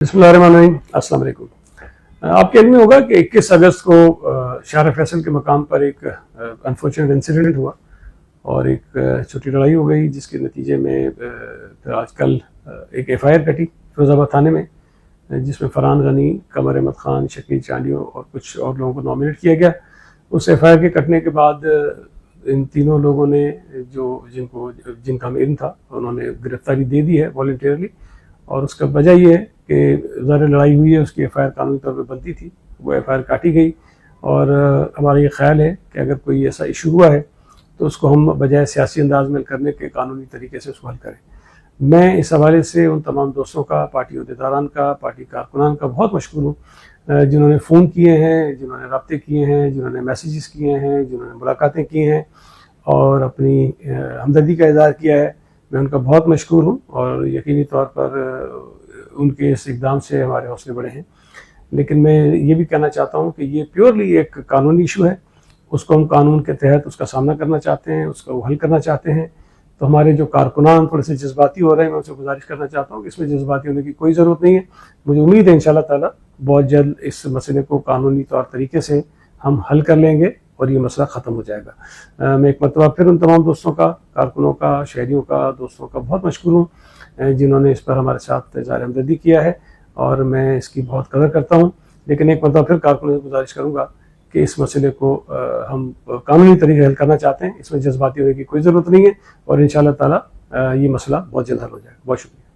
बिस्मिल्लाहिर्रहमानिर्रहीम। अस्सलाम वालेकुम। आपके इल्म में होगा कि 21 अगस्त को शाहर फैसल के मकाम पर एक अनफॉर्चुनेट इंसिडेंट हुआ और एक छोटी लड़ाई हो गई, जिसके नतीजे में फिर आजकल एक FIR कटी फिरोजाबाद थाने में, जिसमें फरहान गनी, कमर अहमद खान, शकील चांडियो और कुछ और लोगों को नॉमिनेट किया गया। उस FIR के कटने के बाद इन तीनों लोगों ने जिनका हमें इल्म था, उन्होंने गिरफ्तारी दे दी है वॉलंटियरली। और उसका वजह ये है कि ज़ाहिर लड़ाई हुई है, उसकी FIR कानूनी तौर पर बनती थी, वो FIR काटी गई। और हमारा ये ख्याल है कि अगर कोई ऐसा इशू हुआ है तो उसको हम बजाय सियासी अंदाज में करने के कानूनी तरीके से उसको हल करें। मैं इस हवाले से उन तमाम दोस्तों का, पार्टी अहदेदारान का, पार्टी कारकुनान का बहुत मशकूर हूँ जिन्होंने फ़ोन किए हैं, जिन्होंने रब्ते किए हैं, जिन्होंने मैसेजेस किए हैं, जिन्होंने मुलाकातें की हैं और अपनी हमदर्दी का इज़हार किया है। मैं उनका बहुत मशकूर हूँ और यकीनी तौर पर उनके इस इक़दाम से हमारे हौसले बढ़े हैं। लेकिन मैं ये भी कहना चाहता हूँ कि ये प्योरली एक कानूनी इशू है, उसको हम कानून के तहत उसका सामना करना चाहते हैं, उसका हल करना चाहते हैं। तो हमारे जो कारकुनान थोड़े से जज्बाती हो रहे हैं, मैं उनसे गुजारिश करना चाहता हूँ कि इसमें जज्बाती होने की कोई ज़रूरत नहीं है। मुझे उम्मीद है इंशाअल्लाह ताला बहुत जल्द इस मसले को कानूनी तौर तरीके से हम हल कर लेंगे और ये मसला ख़त्म हो जाएगा। मैं एक मरतबा फिर उन तमाम दोस्तों का, कारकुनों का, शहरियों का, दोस्तों का बहुत मशकूर हूँ जिन्होंने इस पर हमारे साथ इज़हार हमदर्दी किया है और मैं इसकी बहुत कदर करता हूँ। लेकिन एक मरतबा फिर कारकुनों से गुजारिश करूँगा कि इस मसले को हम कानूनी तरीके हल करना चाहते हैं, इसमें जज्बाती होने की कोई ज़रूरत नहीं है और इंशाअल्लाह ताला ये मसला बहुत जल्द हल हो जाएगा। बहुत शुक्रिया।